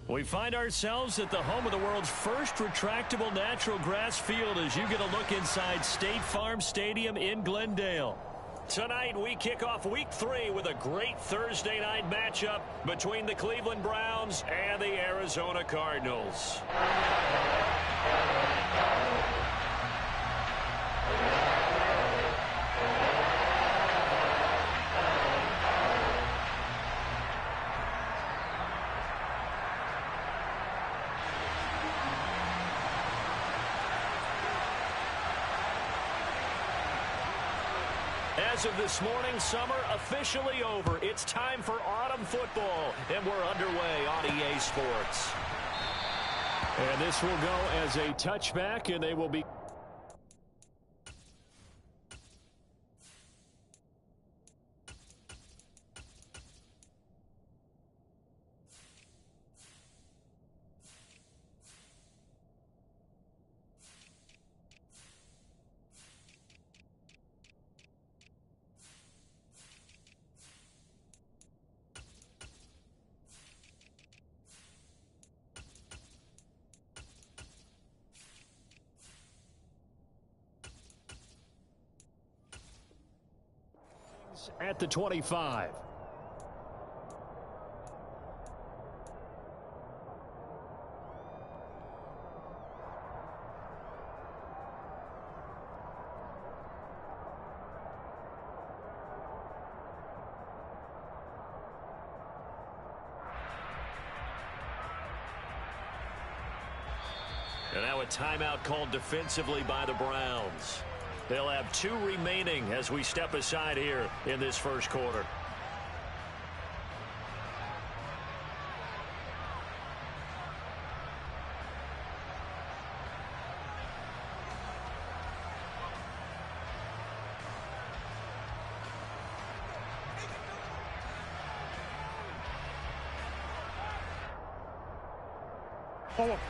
We find ourselves at the home of the world's first retractable natural grass field as you get a look inside State Farm Stadium in Glendale. Tonight, we kick off Week 3 with a great Thursday night matchup between the Cleveland Browns and the Arizona Cardinals. As of this morning, summer officially over. It's time for autumn football, and we're underway on EA Sports. And this will go as a touchback, and they will be... at the 25. And now a timeout called defensively by the Browns. They'll have 2 remaining as we step aside here in this first quarter.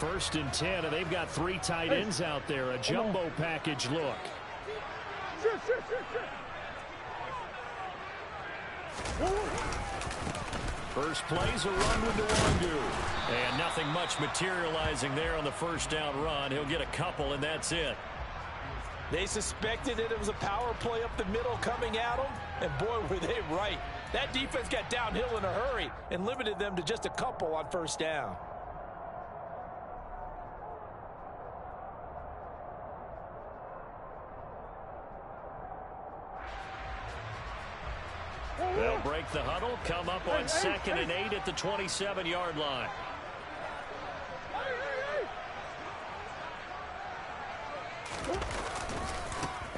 First and 10, and they've got 3 tight ends out there. A jumbo package look. First play's a run with Nwangu. And nothing much materializing there on the first down run. He'll get a couple, and that's it. They suspected it was a power play up the middle coming at them, and boy, were they right. That defense got downhill in a hurry and limited them to just a couple on first down. They'll break the huddle, come up on 2nd and 8 at the 27-yard line.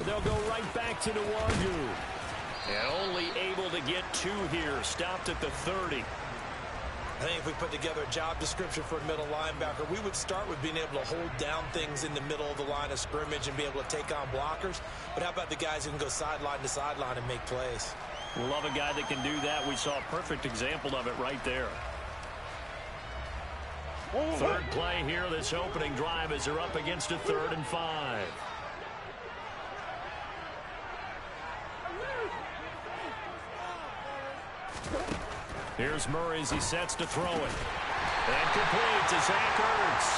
They'll go right back to Nwangu. And only able to get 2 here, stopped at the 30. I think if we put together a job description for a middle linebacker, we would start with being able to hold down things in the middle of the line of scrimmage and be able to take on blockers. But how about the guys who can go sideline to sideline and make plays? Love a guy that can do that. We saw a perfect example of it right there. Third play here, this opening drive, as they're up against a 3rd and 5. Here's Murray as he sets to throw it. And complete to Zach Ertz.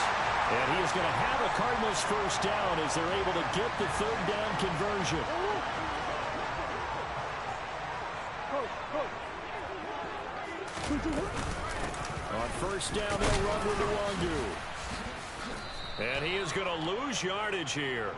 And he is going to have a Cardinals first down as they're able to get the 3rd down conversion. On first down, they'll run with Nwangu. And he is going to lose yardage here.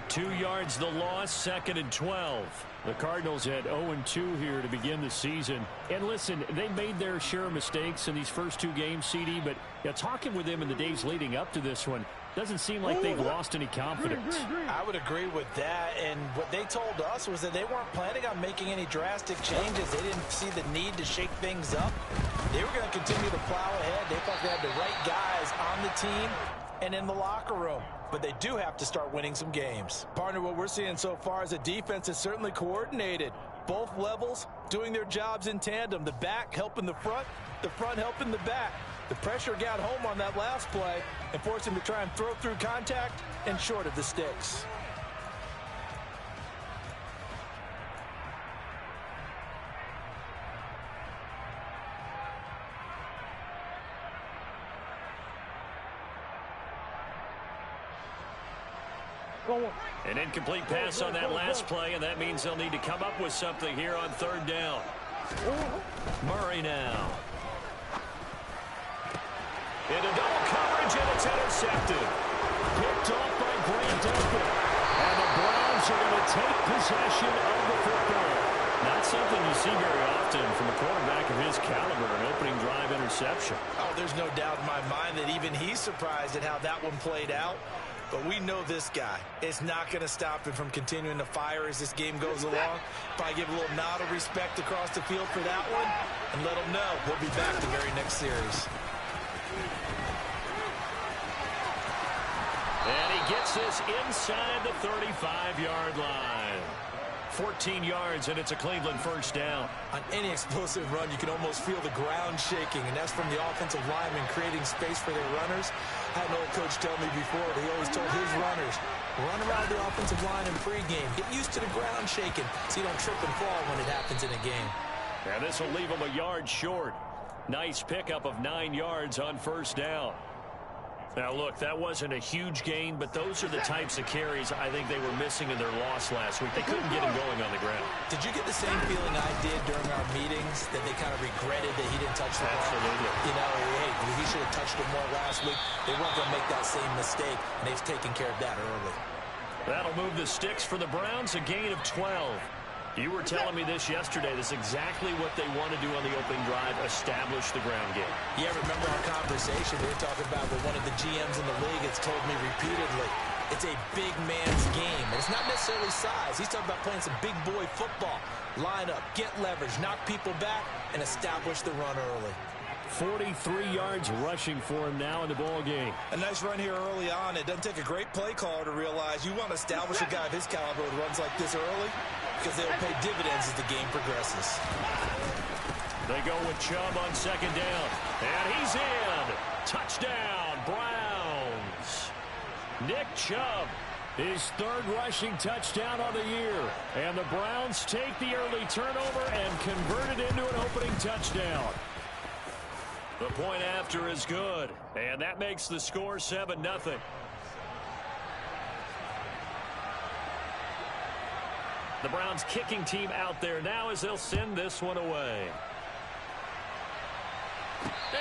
2 yards the loss, 2nd and 12. The Cardinals had 0-2 here to begin the season. And listen, they made their share of mistakes in these first 2 games, CD, but talking with them in the days leading up to this one, doesn't seem like they've lost any confidence. I would agree with that, and what they told us was that they weren't planning on making any drastic changes. They didn't see the need to shake things up. They were going to continue to plow ahead. They thought they had the right guys on the team and in the locker room. But they do have to start winning some games. Partner, what we're seeing so far is a defense that's certainly coordinated. Both levels doing their jobs in tandem. The back helping the front helping the back. The pressure got home on that last play and forced him to try and throw through contact and short of the sticks. An incomplete pass on that last play, and that means they'll need to come up with something here on third down. Murray now. Into double coverage, and it's intercepted. Picked off by Grant Delpit. And the Browns are going to take possession of the football. Not something you see very often from a quarterback of his caliber, an opening drive interception. Oh, there's no doubt in my mind that even he's surprised at how that one played out. But we know this guy. It's not going to stop him from continuing to fire as this game goes along. Probably give a little nod of respect across the field for that one and let him know he'll be back the very next series. And he gets this inside the 35-yard line. 14 yards, and it's a Cleveland first down. On any explosive run, you can almost feel the ground shaking, and that's from the offensive linemen creating space for their runners. I had an old coach tell me before that he always told his runners, run around the offensive line in pregame. Get used to the ground shaking so you don't trip and fall when it happens in a game. And this will leave him a yard short. Nice pickup of 9 yards on first down. Now, look, that wasn't a huge gain, but those are the types of carries I think they were missing in their loss last week. They couldn't get him going on the ground. Did you get the same feeling I did during our meetings, that they kind of regretted that he didn't touch the ball? Absolutely. You know, hey, he should have touched it more last week. They weren't going to make that same mistake, and they've taken care of that early. That'll move the sticks for the Browns, a gain of 12. You were telling me this yesterday. This is exactly what they want to do on the opening drive, establish the ground game. Yeah, remember our conversation? We were talking about what one of the GMs in the league has told me repeatedly. It's a big man's game. And it's not necessarily size. He's talking about playing some big boy football. Line up, get leverage, knock people back, and establish the run early. 43 yards rushing for him now in the ball game. A nice run here early on. It doesn't take a great play caller to realize you want to establish a guy of his caliber with runs like this early, because they'll pay dividends as the game progresses. They go with Chubb on second down. And he's in. Touchdown, Browns. Nick Chubb, his third rushing touchdown of the year. And the Browns take the early turnover and convert it into an opening touchdown. The point after is good. And that makes the score 7-0. The Browns kicking team out there now as they'll send this one away.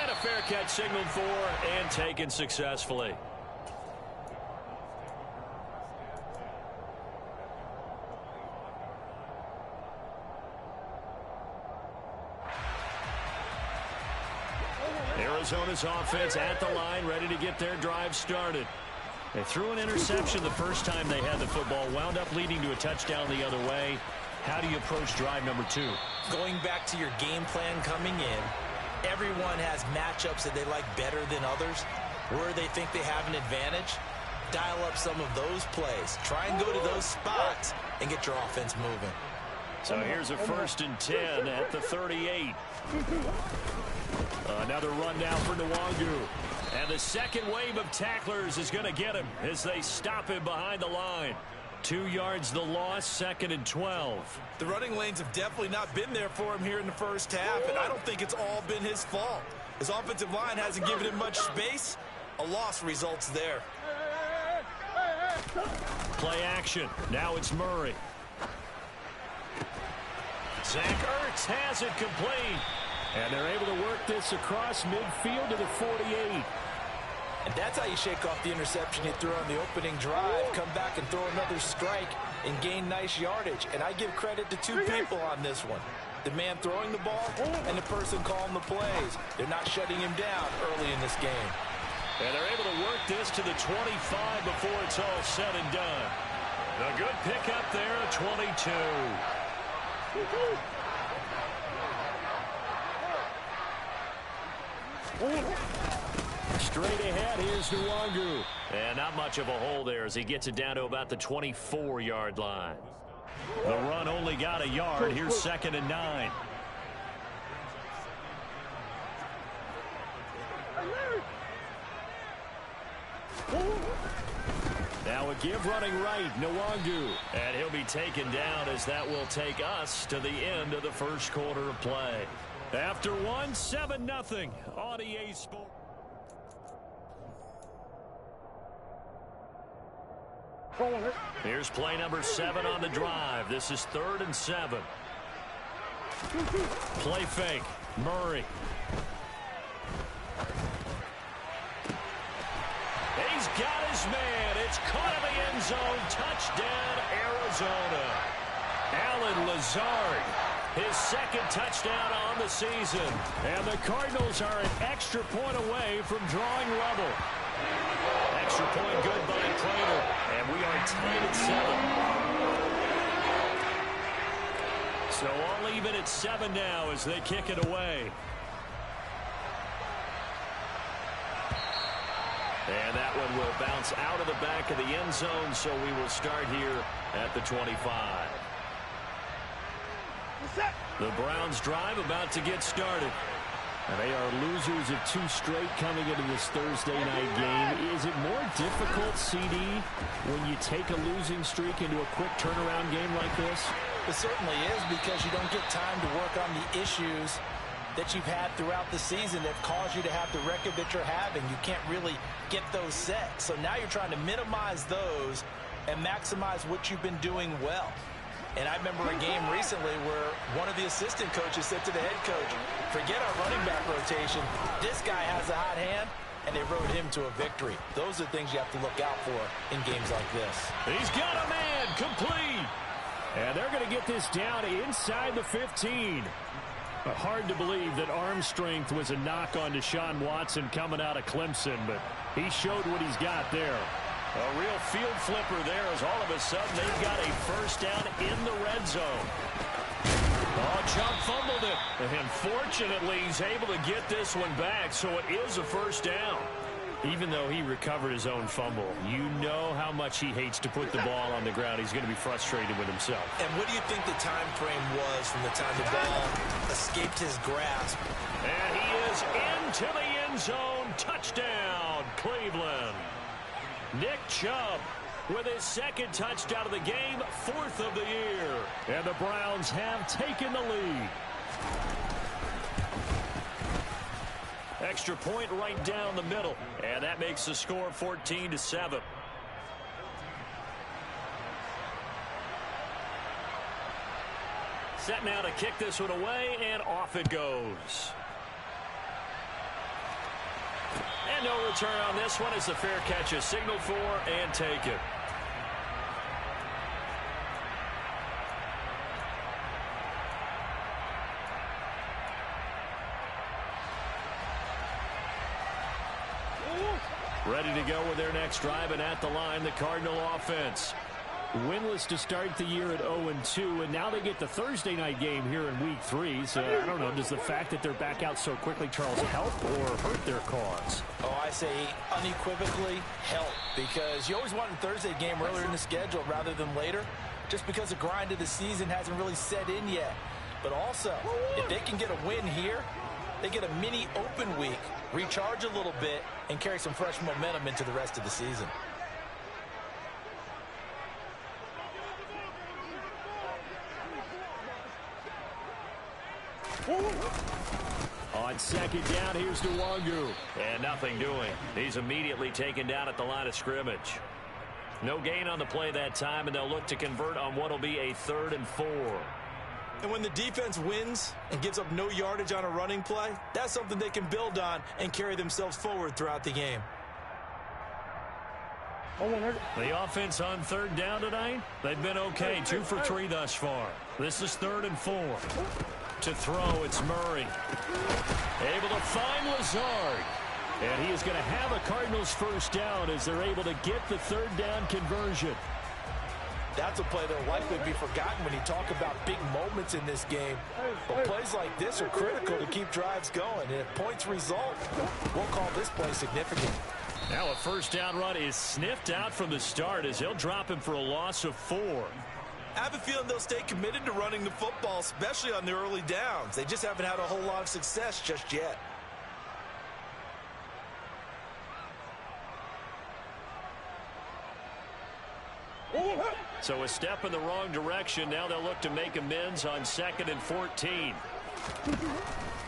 And a fair catch signaled for and taken successfully. Arizona's offense at the line, ready to get their drive started. They threw an interception the first time they had the football, wound up leading to a touchdown the other way. How do you approach drive number 2? Going back to your game plan coming in, everyone has matchups that they like better than others, where they think they have an advantage. Dial up some of those plays. Try and go to those spots and get your offense moving. So here's a 1st and 10 at the 38. Another run now for Nwangu. And the second wave of tacklers is going to get him as they stop him behind the line. 2 yards the loss, 2nd and 12. The running lanes have definitely not been there for him here in the first half, and I don't think it's all been his fault. His offensive line hasn't given him much space. A loss results there. Play action. Now it's Murray. Zach Ertz has it complete. And they're able to work this across midfield to the 48. And that's how you shake off the interception you threw on the opening drive. Come back and throw another strike and gain nice yardage. And I give credit to 2 people on this one. The man throwing the ball and the person calling the plays. They're not shutting him down early in this game. And they're able to work this to the 25 before it's all said and done. A good pickup there, a 22. Straight ahead, here's Nwangu. And not much of a hole there as he gets it down to about the 24-yard line. The run only got a yard. Here's 2nd and 9. Now a give running right, Nwangu. And he'll be taken down as that will take us to the end of the first quarter of play. After one, 7-0 on EA Sports. Here's play number 7 on the drive. This is 3rd and 7. Play fake. Murray. He's got his man. It's caught in the end zone. Touchdown, Arizona. Allen Lazard, his 2nd touchdown on the season. And the Cardinals are an extra point away from drawing level. Extra point good by Prater. And we are tied at 7. So all even at 7 now as they kick it away. And that one will bounce out of the back of the end zone, so we will start here at the 25. The Browns drive about to get started. And they are losers of 2 straight coming into this Thursday night game. Is it more difficult, CD, when you take a losing streak into a quick turnaround game like this? It certainly is, because you don't get time to work on the issues that you've had throughout the season that caused you to have the record that you're having. You can't really get those set. So now you're trying to minimize those and maximize what you've been doing well. And I remember a game recently where one of the assistant coaches said to the head coach, forget our running back rotation. This guy has a hot hand, and they rode him to a victory. Those are things you have to look out for in games like this. He's got a man, complete. And they're going to get this down inside the 15. Hard to believe that arm strength was a knock on Deshaun Watson coming out of Clemson, but he showed what he's got there. A real field flipper there as all of a sudden they've got a first down in the red zone. Oh, Chubb fumbled it. And fortunately, he's able to get this one back, so it is a first down. Even though he recovered his own fumble, you know how much he hates to put the ball on the ground. He's going to be frustrated with himself. And what do you think the time frame was from the time the ball escaped his grasp? And he is into the end zone. Touchdown, Cleveland. Nick Chubb with his 2nd touchdown of the game, 4th of the year. And the Browns have taken the lead. Extra point right down the middle. And that makes the score 14-7. Set now to kick this one away, and off it goes. And no return on this one as the fair catch is signaled for, and take it. Ready to go with their next drive, and at the line, the Cardinal offense. Winless to start the year at 0-2, and now they get the Thursday night game here in Week 3. So, I don't know, does the fact that they're back out so quickly, Charles, help or hurt their cause? Oh, I say unequivocally help, because you always want a Thursday game earlier in the schedule rather than later, just because the grind of the season hasn't really set in yet. But also, if they can get a win here, they get a mini open week, recharge a little bit, and carry some fresh momentum into the rest of the season. On 2nd down, here's Nwangu. And nothing doing. He's immediately taken down at the line of scrimmage. No gain on the play that time, and they'll look to convert on what will be a 3rd and 4. And when the defense wins and gives up no yardage on a running play, that's something they can build on and carry themselves forward throughout the game. The offense on 3rd down tonight, they've been okay. 2 for 3 thus far. This is 3rd and 4. To throw, it's Murray. Able to find Lazard. And he is going to have a Cardinals first down as they're able to get the 3rd down conversion. That's a play that will likely be forgotten when you talk about big moments in this game. But plays like this are critical to keep drives going. And if points result, we'll call this play significant. Now a first down run is sniffed out from the start as they'll drop him for a loss of 4. I have a feeling they'll stay committed to running the football, especially on the early downs. They just haven't had a whole lot of success just yet. So a step in the wrong direction. Now they'll look to make amends on 2nd and 14.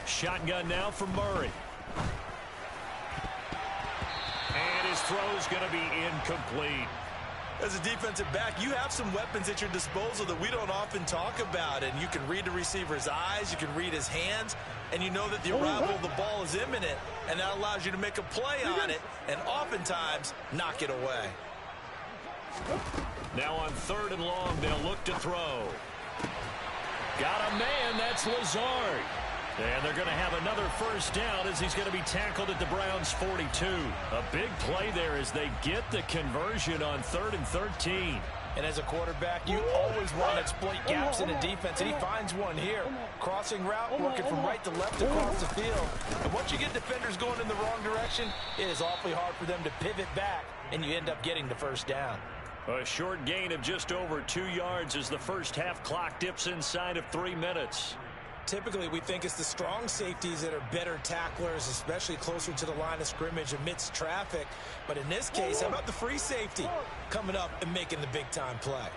Shotgun now for Murray. And his throw's going to be incomplete. As a defensive back, you have some weapons at your disposal that we don't often talk about. And you can read the receiver's eyes, you can read his hands, and you know that the arrival of the ball is imminent, and that allows you to make a play on it and oftentimes knock it away. Now on 3rd and long, they'll look to throw. Got a man, that's Lazard. And they're going to have another first down as he's going to be tackled at the Browns' 42. A big play there as they get the conversion on 3rd and 13. And as a quarterback, you always want to exploit gaps in a defense, and he finds one here. Crossing route, working from right to left across the field. And once you get defenders going in the wrong direction, it is awfully hard for them to pivot back, and you end up getting the first down. A short gain of just over 2 yards as the first half clock dips inside of 3 minutes. Typically, we think it's the strong safeties that are better tacklers, especially closer to the line of scrimmage amidst traffic. But in this case, how about the free safety coming up and making the big-time play?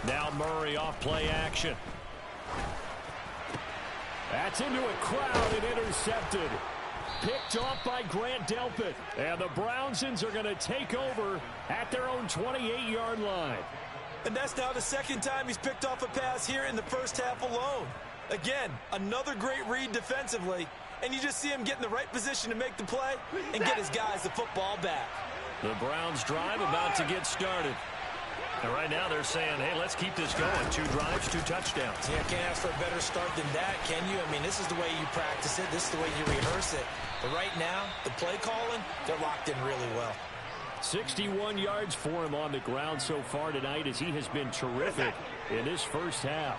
Now Murray off play action. That's into a crowd and intercepted. Picked off by Grant Delpit. And the Brownsons are going to take over at their own 28-yard line. And that's now the second time he's picked off a pass here in the first half alone. Again, another great read defensively, and you just see him get in the right position to make the play and get his guys the football back. The Browns drive about to get started. And right now they're saying, hey, let's keep this going. 2 drives, 2 touchdowns. Yeah, can't ask for a better start than that, can you? I mean, this is the way you practice it. This is the way you rehearse it. But right now, the play calling, they're locked in really well. 61 yards for him on the ground so far tonight as he has been terrific in this first half.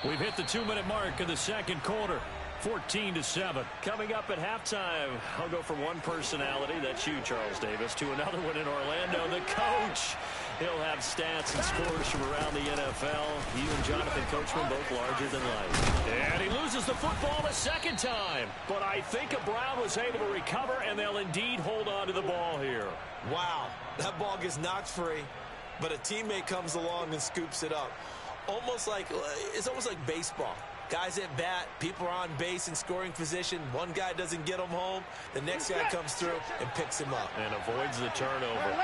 We've hit the 2-minute mark of the second quarter. 14-7. Coming up at halftime, I'll go from one personality, that's you, Charles Davis, to another one in Orlando, the coach. He'll have stats and scores from around the NFL. He and Jonathan Coachman both larger than life. And he loses the football a second time. But I think a Brown was able to recover, and they'll indeed hold on to the ball here. Wow, that ball gets knocked free, but a teammate comes along and scoops it up. It's almost like baseball. Guys at bat, people are on base in scoring position. One guy doesn't get him home. The next guy comes through and picks him up. And avoids the turnover.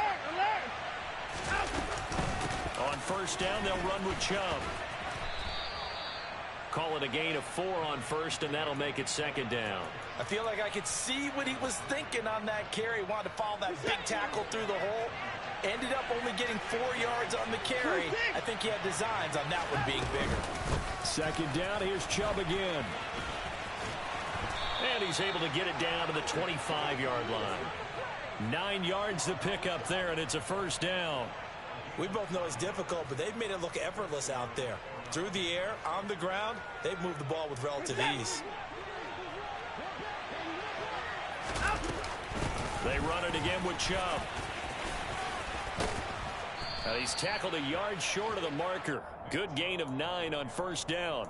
On first down, they'll run with Chubb. Call it a gain of 4 on first, and that'll make it second down. I feel like I could see what he was thinking on that carry. Wanted to follow that big tackle through the hole. Ended up only getting 4 yards on the carry. I think he had designs on that one being bigger. Second down, here's Chubb again. And he's able to get it down to the 25-yard line. 9 yards to pick up there, and it's a first down. We both know it's difficult, but they've made it look effortless out there. Through the air, on the ground, they've moved the ball with relative ease. They run it again with Chubb. He's tackled a yard short of the marker. Good gain of 9 on first down.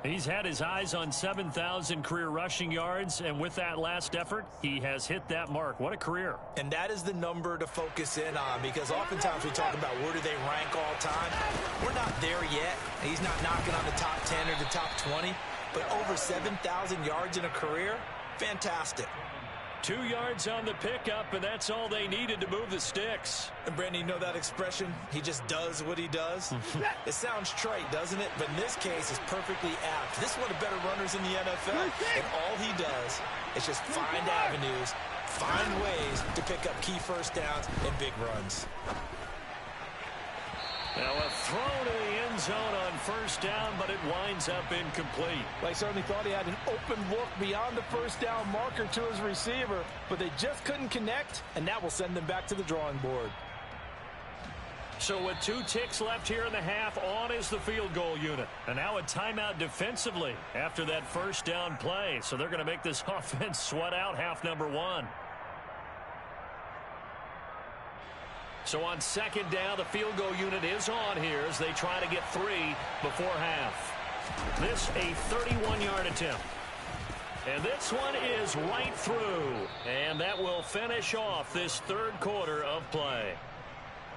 He's had his eyes on 7,000 career rushing yards, and with that last effort, he has hit that mark. What a career. And that is the number to focus in on, because oftentimes we talk about where do they rank all time. We're not there yet. He's not knocking on the top 10 or the top 20, but over 7,000 yards in a career, fantastic. 2 yards on the pickup, and that's all they needed to move the sticks. And Brandon, you know that expression? He just does what he does. It sounds trite, doesn't it? But in this case, it's perfectly apt. This is one of the better runners in the NFL, and all he does is just find avenues, find ways to pick up key first downs and big runs. Now a throw to the end zone on first down, but it winds up incomplete. Well, I certainly thought he had an open look beyond the first down marker to his receiver, but they just couldn't connect, and that will send them back to the drawing board. So with 2 ticks left here in the half, on is the field goal unit. And now a timeout defensively after that first down play. So they're going to make this offense sweat out half number 1. So on second down, the field goal unit is on here as they try to get 3 before half. This a 31-yard attempt. And this one is right through. And that will finish off this third quarter of play.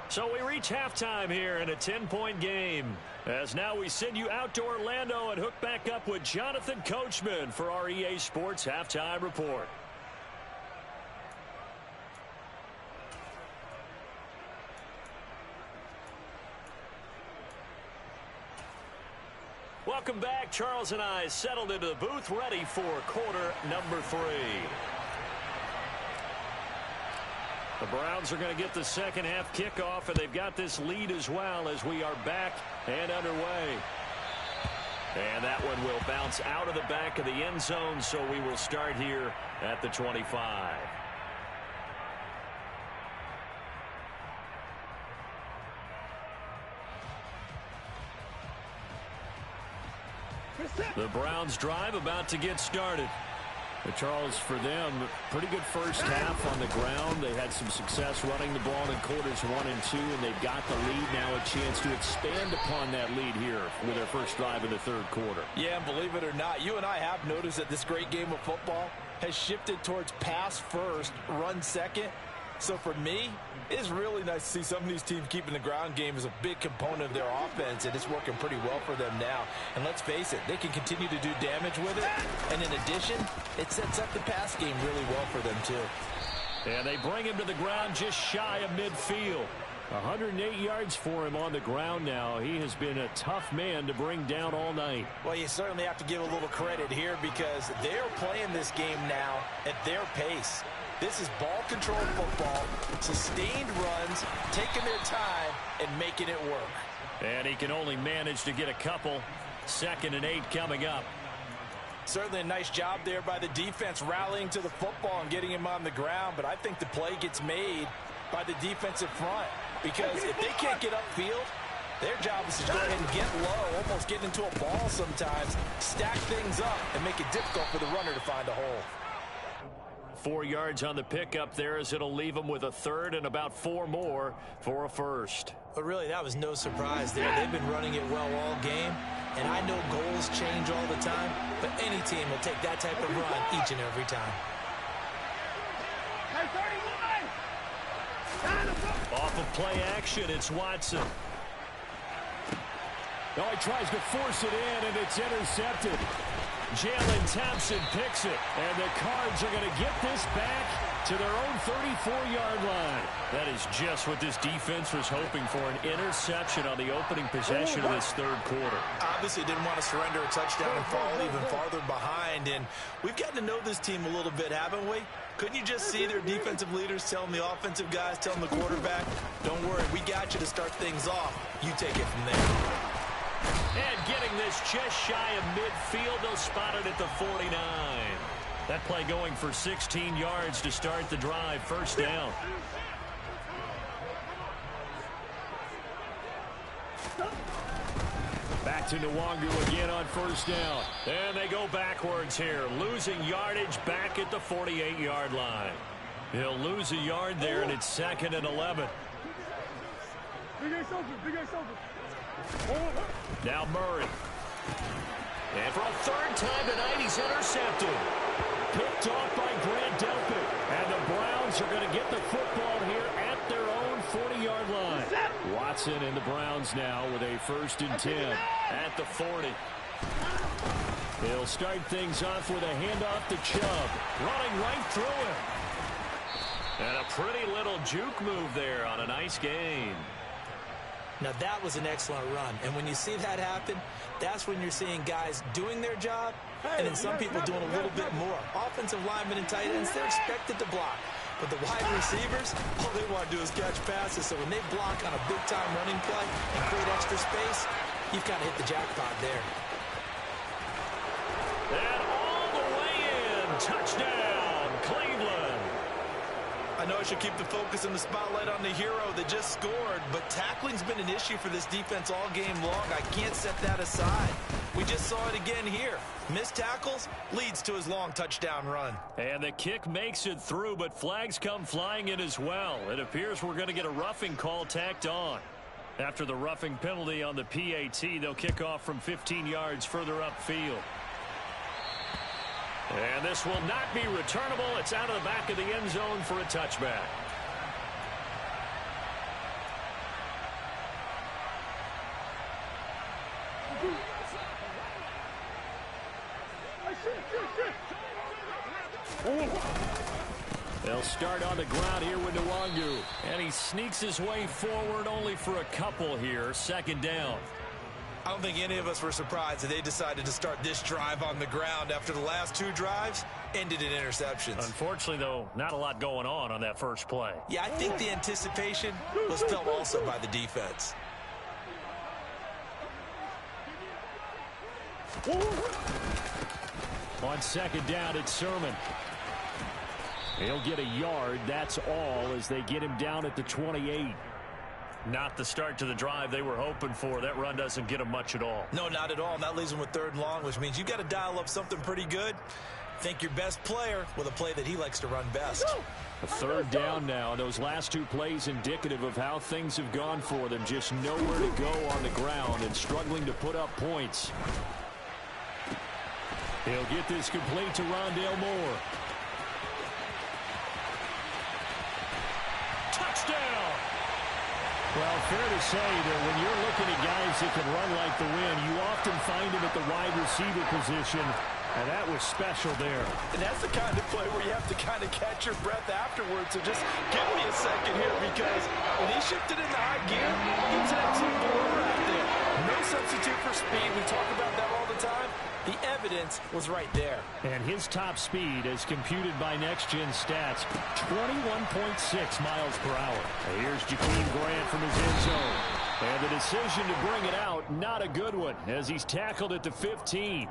So we reach halftime here in a 10-point game. As now we send you out to Orlando and hook back up with Jonathan Coachman for our EA Sports Halftime Report. Welcome back. Charles and I settled into the booth, ready for quarter number 3. The Browns are going to get the second half kickoff, and they've got this lead as well as we are back and underway. And that one will bounce out of the back of the end zone, so we will start here at the 25. The Browns drive about to get started. But Charles, for them, pretty good first half on the ground. They had some success running the ball in quarters 1 and 2, and they've got the lead now, a chance to expand upon that lead here with their first drive in the third quarter. Yeah, and believe it or not, you and I have noticed that this great game of football has shifted towards pass first, run second. So for me, it's really nice to see some of these teams keeping the ground game as a big component of their offense, and it's working pretty well for them now. And let's face it, they can continue to do damage with it. And in addition, it sets up the pass game really well for them too. And they bring him to the ground just shy of midfield. 108 yards for him on the ground now. He has been a tough man to bring down all night. Well, you certainly have to give a little credit here because they're playing this game now at their pace. This is ball control football, sustained runs, taking their time, and making it work. And he can only manage to get a couple. 2nd and 8 coming up. Certainly a nice job there by the defense rallying to the football and getting him on the ground, but I think the play gets made by the defensive front because if they can't get upfield, their job is to go ahead and get low, almost get into a ball sometimes, stack things up, and make it difficult for the runner to find a hole. 4 yards on the pickup there as it'll leave them with a third and about 4 more for a first. But really, that was no surprise there. They've been running it well all game, and I know goals change all the time, but any team will take that type of run each and every time. Off of play action, it's Watson. Oh, he tries to force it in, and it's intercepted. Jalen Thompson picks it, and the Cards are going to get this back to their own 34-yard line. That is just what this defense was hoping for, an interception on the opening possession of this third quarter. Obviously didn't want to surrender a touchdown and fall even farther behind, and we've gotten to know this team a little bit, haven't we? Couldn't you just see their defensive leaders telling the offensive guys, telling the quarterback, don't worry, we got you to start things off. You take it from there. And getting this just shy of midfield, they'll spot it at the 49. That play going for 16 yards to start the drive. First down. Back to Nwangu again on first down. And they go backwards here, losing yardage back at the 48-yard line. He'll lose a yard there, and it's 2nd and 11. Now Murray. And for a third time tonight, he's intercepted. Picked off by Grant Delpit. And the Browns are going to get the football here at their own 40-yard line. Watson and the Browns now with a 1st and 10 at the 40. They'll start things off with a handoff to Chubb. Running right through him. And a pretty little juke move there on a nice gain. Now that was an excellent run, and when you see that happen, that's when you're seeing guys doing their job, and then some people doing a little bit more. Offensive linemen and tight ends, they're expected to block. But the wide receivers, all they want to do is catch passes, so when they block on a big-time running play and create extra space, you've kind of hit the jackpot there. And all the way in, touchdown, Cleveland. I know I should keep the focus and the spotlight on the hero that just scored, but tackling's been an issue for this defense all game long. I can't set that aside. We just saw it again here. Missed tackles leads to his long touchdown run. And the kick makes it through, but flags come flying in as well. It appears we're going to get a roughing call tacked on. After the roughing penalty on the PAT, they'll kick off from 15 yards further upfield. And this will not be returnable. It's out of the back of the end zone for a touchback. They'll start on the ground here with Nwangu. And he sneaks his way forward only for a couple here. 2nd down. I don't think any of us were surprised that they decided to start this drive on the ground after the last 2 drives ended in interceptions. Unfortunately, though, not a lot going on that first play. Yeah, I think the anticipation was felt also by the defense. On second down, it's Sermon. He'll get a yard, that's all, as they get him down at the 28. Not the start to the drive they were hoping for. That run doesn't get them much at all. No, not at all. And that leaves them with 3rd and long, which means you've got to dial up something pretty good. Think your best player with a play that he likes to run best. A 3rd down now. Those last 2 plays indicative of how things have gone for them. Just nowhere to go on the ground and struggling to put up points. He'll get this complete to Rondale Moore. Touchdown! Well, fair to say that when you're looking at guys that can run like the wind, you often find them at the wide receiver position, and that was special there. And that's the kind of play where you have to kind of catch your breath afterwards. So just give me a second here, because when he shifted into high gear, he was an absolute blower out there. No substitute for speed. We talk about that all the time. The evidence was right there. And his top speed, as computed by Next Gen Stats, 21.6 miles per hour. Here's Jakeem Grant from his end zone. And the decision to bring it out, not a good one, as he's tackled at the 15.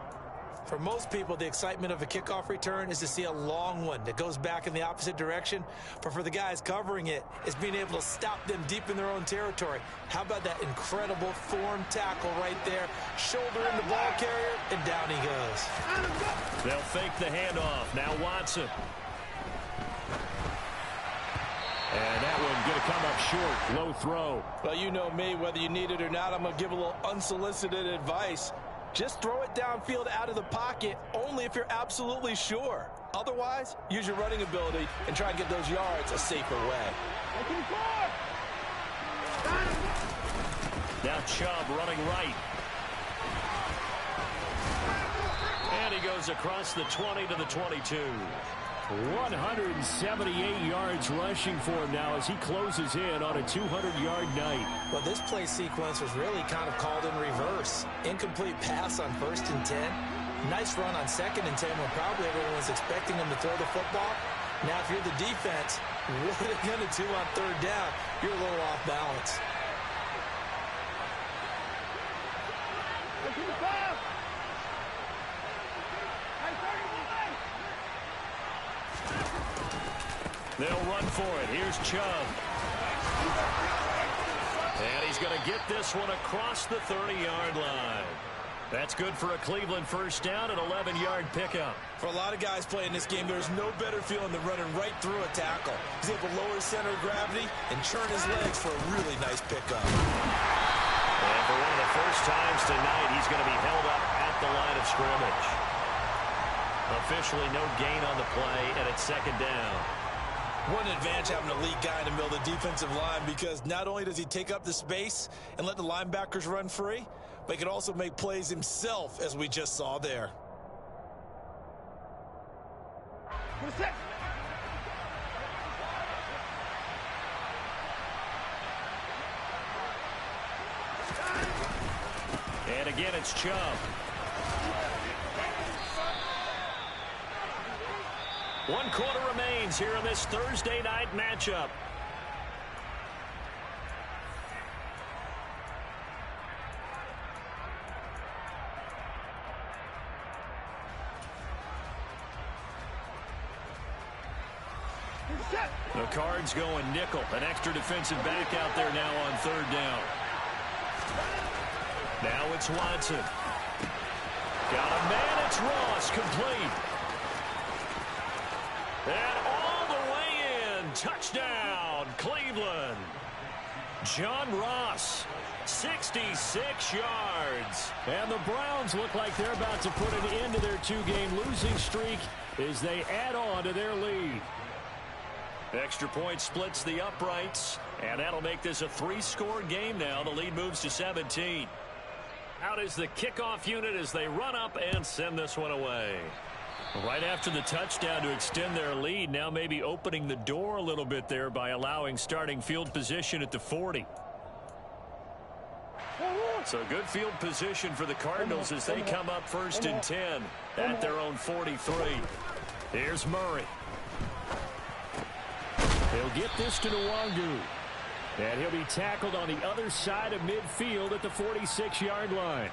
For most people, the excitement of a kickoff return is to see a long one that goes back in the opposite direction. But for the guys covering it, it's being able to stop them deep in their own territory. How about that incredible form tackle right there? Shoulder in the ball carrier, and down he goes. They'll fake the handoff. Now Watson. And that one going to come up short. Low throw. Well, you know me. Whether you need it or not, I'm going to give a little unsolicited advice. Just throw it downfield out of the pocket only if you're absolutely sure. Otherwise, use your running ability and try and get those yards a safer way. Now Chubb running right. And he goes across the 20 to the 22. 178 yards rushing for him now as he closes in on a 200-yard night. Well, this play sequence was really kind of called in reverse. Incomplete pass on 1st and 10. Nice run on 2nd and 10 when probably everyone was expecting him to throw the football. Now, if you're the defense, what are they going to do on 3rd down? You're a little off balance. They'll run for it. Here's Chubb. And he's going to get this one across the 30-yard line. That's good for a Cleveland 1st down, an 11-yard pickup. For a lot of guys playing this game, there's no better feeling than running right through a tackle. He's able to lower his center of gravity and churn his legs for a really nice pickup. And for one of the first times tonight, he's going to be held up at the line of scrimmage. Officially no gain on the play, and it's 2nd down. What an advantage having an elite guy in the middle of the defensive line, because not only does he take up the space and let the linebackers run free, but he can also make plays himself, as we just saw there. And again, it's Chubb. 1 quarter remains here in this Thursday night matchup. The Cards going nickel. An extra defensive back out there now on 3rd down. Now it's Watson. Got a man. It's Ross. Complete. And all the way in. Touchdown, Cleveland. John Ross, 66 yards. And the Browns look like they're about to put an end to their 2-game losing streak as they add on to their lead. Extra point splits the uprights, and that'll make this a 3-score game now. The lead moves to 17. Out is the kickoff unit as they run up and send this one away. Right after the touchdown to extend their lead, now maybe opening the door a little bit there by allowing starting field position at the 40. So good field position for the Cardinals as they come up 1st and 10 at their own 43. Here's Murray. He'll get this to Nwangu. And he'll be tackled on the other side of midfield at the 46-yard line.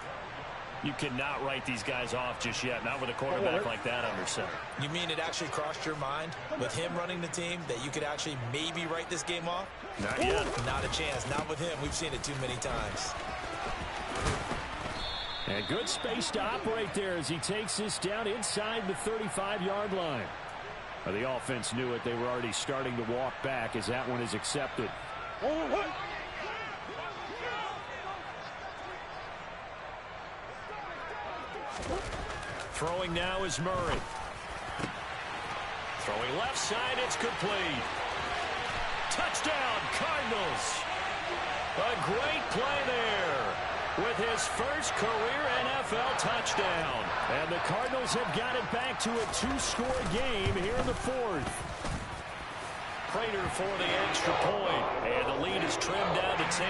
You cannot write these guys off just yet, not with a quarterback like that under center. You mean it actually crossed your mind with him running the team that you could actually maybe write this game off? Not yet. Not a chance. Not with him. We've seen it too many times. And good space to operate there as he takes this down inside the 35-yard line. Well, the offense knew it. They were already starting to walk back as that one is accepted. Throwing now is Murray. Throwing left side, it's complete. Touchdown, Cardinals. A great play there with his first career NFL touchdown. And the Cardinals have got it back to a 2-score game here in the 4th. Prater for the extra point, and the lead is trimmed down to 10.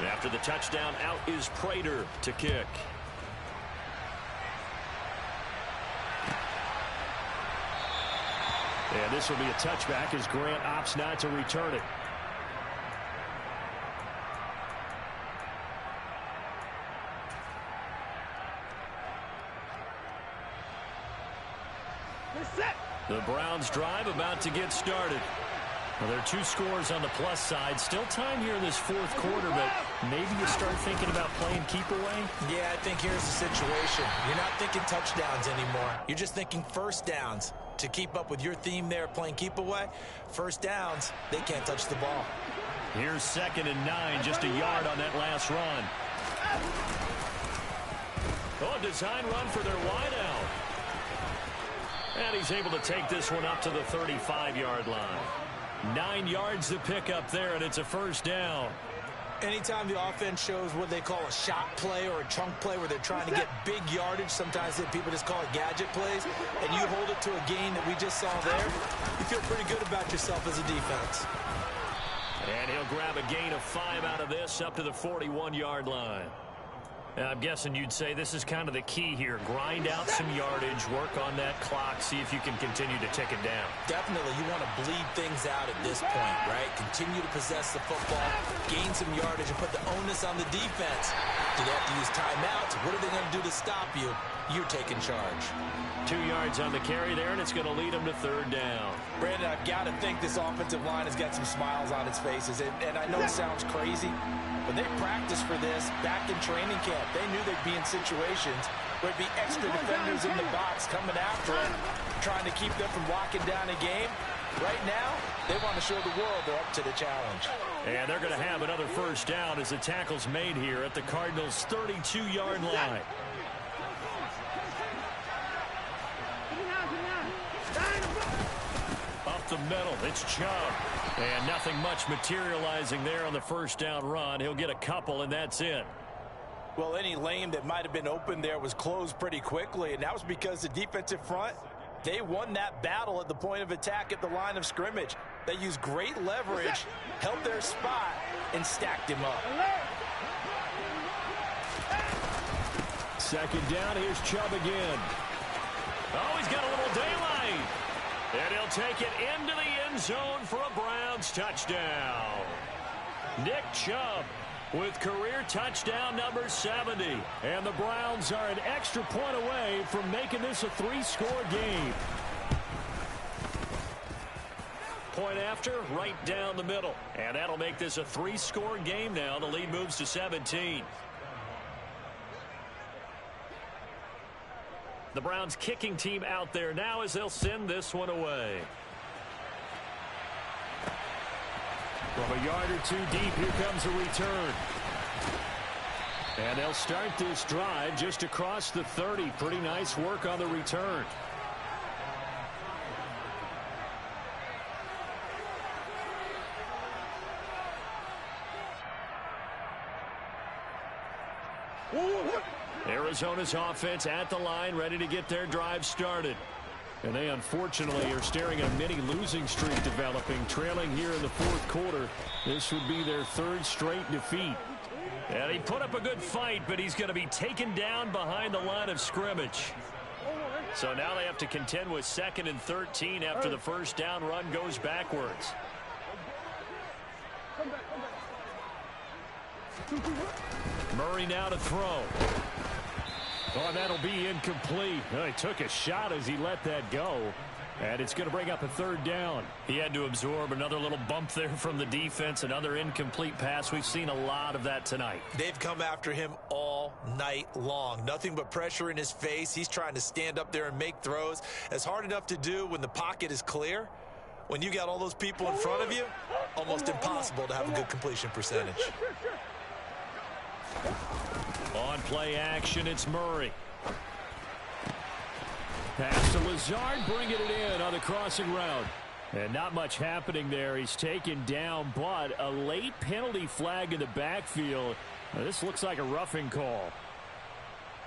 After the touchdown, out is Prater to kick. And this will be a touchback as Grant opts not to return it. The Browns drive about to get started. Well, there are 2 scores on the plus side. Still time here in this 4th quarter, but maybe you start thinking about playing keep away? Yeah, I think here's the situation. You're not thinking touchdowns anymore. You're just thinking first downs. To keep up with your theme there, playing keep away, first downs, they can't touch the ball. Here's 2nd and 9, just a yard on that last run. Oh, a design run for their wideout. And he's able to take this one up to the 35-yard line. 9 yards to pick up there, and it's a first down. Anytime the offense shows what they call a shot play or a chunk play where they're trying to get big yardage, sometimes people just call it gadget plays, and you hold it to a gain that we just saw there, you feel pretty good about yourself as a defense. And he'll grab a gain of 5 out of this up to the 41-yard line. I'm guessing you'd say this is kind of the key here. Grind out some yardage, work on that clock, see if you can continue to tick it down. Definitely. You want to bleed things out at this point, right? Continue to possess the football, gain some yardage, and put the onus on the defense. Do they have to use timeouts? What are they going to do to stop you? You're taking charge. 2 yards on the carry there, and it's going to lead them to 3rd down. Brandon, I've got to think this offensive line has got some smiles on its faces. And I know it sounds crazy, but they practiced for this back in training camp. They knew they'd be in situations where there'd be extra defenders in the box coming after them, trying to keep them from locking down a game. Right now, they want to show the world they're up to the challenge. And they're going to have another first down as the tackle's made here at the Cardinals' 32-yard line. Up the middle, it's Chubb. And nothing much materializing there on the first down run. He'll get a couple, and that's it. Well, any lane that might have been open there was closed pretty quickly, and that was because the defensive front, they won that battle at the point of attack at the line of scrimmage. They used great leverage, held their spot, and stacked him up. 2nd down, here's Chubb again. Oh, he's got a little daylight. And he'll take it into the end zone for a Browns touchdown. Nick Chubb with career touchdown number 70. And the Browns are an extra point away from making this a 3-score game. Point after, right down the middle. And that'll make this a 3-score game now. The lead moves to 17. The Browns kicking team out there now as they'll send this one away. From a yard or 2 deep, here comes a return. And they'll start this drive just across the 30. Pretty nice work on the return. Arizona's offense at the line, ready to get their drive started. And they unfortunately are staring at a mini losing streak developing, trailing here in the fourth quarter. This would be their third straight defeat. And he put up a good fight, but he's going to be taken down behind the line of scrimmage. So now they have to contend with 2nd and 13 after the first down run goes backwards. Murray now to throw. Oh, that'll be incomplete. Oh, he took a shot as he let that go. And it's going to bring up a 3rd down. He had to absorb another little bump there from the defense, another incomplete pass. We've seen a lot of that tonight. They've come after him all night long. Nothing but pressure in his face. He's trying to stand up there and make throws. It's hard enough to do when the pocket is clear. When you got all those people in front of you, almost impossible to have a good completion percentage. On play action, it's Murray. Pass to Lazard, bringing it in on the crossing route. And not much happening there. He's taken down, but a late penalty flag in the backfield. Now, this looks like a roughing call.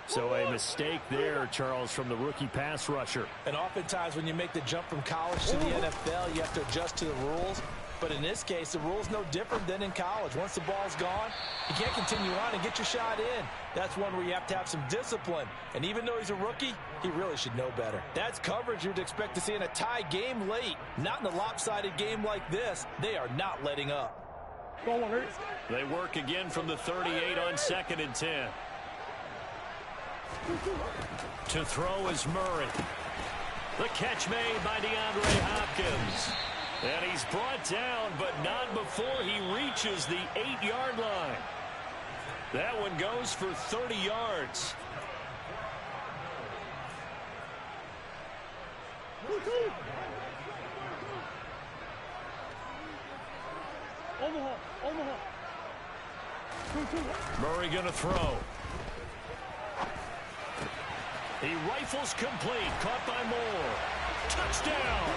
So a mistake there, Charles, from the rookie pass rusher. And oftentimes when you make the jump from college to the NFL, you have to adjust to the rules. But in this case, the rule's no different than in college. Once the ball's gone, you can't continue on and get your shot in. That's one where you have to have some discipline. And even though he's a rookie, he really should know better. That's coverage you'd expect to see in a tie game late. Not in a lopsided game like this. They are not letting up. They work again from the 38 on 2nd and 10. To throw is Murray. The catch made by DeAndre Hopkins. And he's brought down, but not before he reaches the 8-yard line. That one goes for 30 yards. Murray going to throw. He rifles complete, caught by Moore. Touchdown!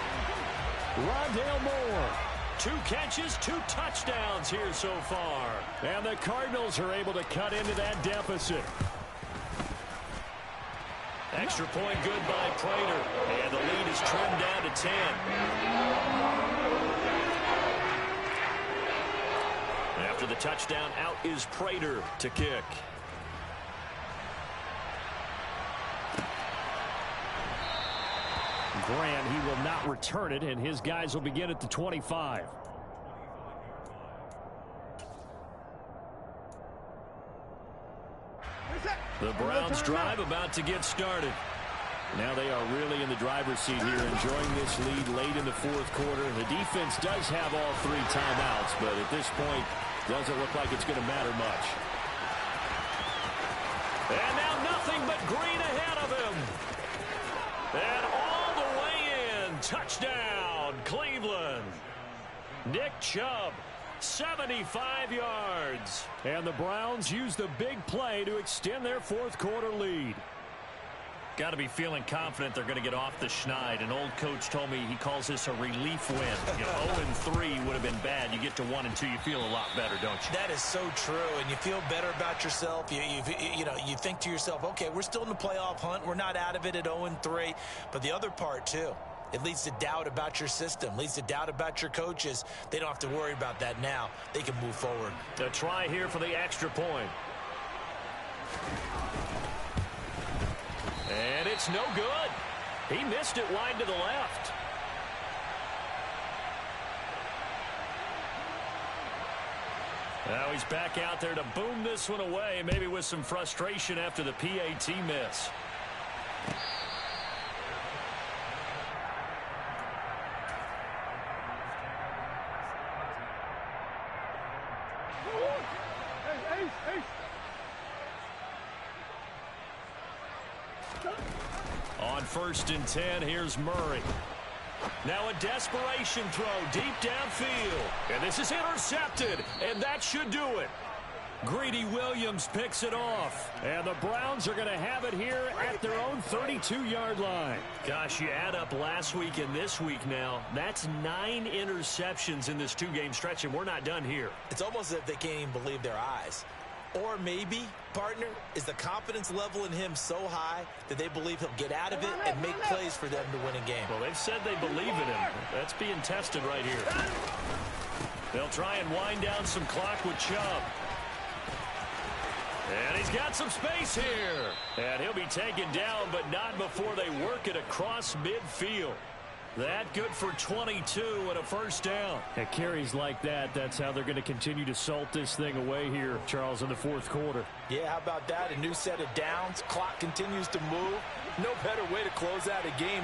Rondale Moore. 2 catches, 2 touchdowns here so far. And the Cardinals are able to cut into that deficit. Extra point good by Prater. And the lead is trimmed down to 10. After the touchdown, out is Prater to kick. Grant, he will not return it, and his guys will begin at the 25. The Browns drive about to get started. Now they are really in the driver's seat here, enjoying this lead late in the fourth quarter. The defense does have all 3 timeouts, but at this point, doesn't look like it's going to matter much. And now nothing but green ahead of him. And all the way in. Touchdown, Cleveland. Nick Chubb, 75 yards. And the Browns use the big play to extend their fourth quarter lead. Got to be feeling confident they're going to get off the schneid. An old coach told me he calls this a relief win. 0-3 would have been bad. You get to 1-2, you feel a lot better, don't you? That is so true, and you feel better about yourself. You think to yourself, okay, we're still in the playoff hunt. We're not out of it at 0-3. But the other part, too, it leads to doubt about your system, leads to doubt about your coaches. They don't have to worry about that now. They can move forward. A try here for the extra point. And it's no good. He missed it wide to the left. Now he's back out there to boom this one away, maybe with some frustration after the PAT miss. On 1st and 10, here's Murray. Now a desperation throw deep downfield. And this is intercepted, and that should do it. Greedy Williams picks it off. And the Browns are going to have it here at their own 32-yard line. Gosh, you add up last week and this week now. That's 9 interceptions in this 2-game stretch, and we're not done here. It's almost as if they can't even believe their eyes. Or maybe, partner, is the confidence level in him so high that they believe he'll get out of it and make plays for them to win a game. Well, they've said they believe in him. That's being tested right here. They'll try and wind down some clock with Chubb. And he's got some space here. And he'll be taken down, but not before they work it across midfield. That good for 22 and a first down. At carries like that, that's how they're going to continue to salt this thing away here, Charles, in the fourth quarter. Yeah, how about that? A new set of downs. Clock continues to move. No better way to close out a game than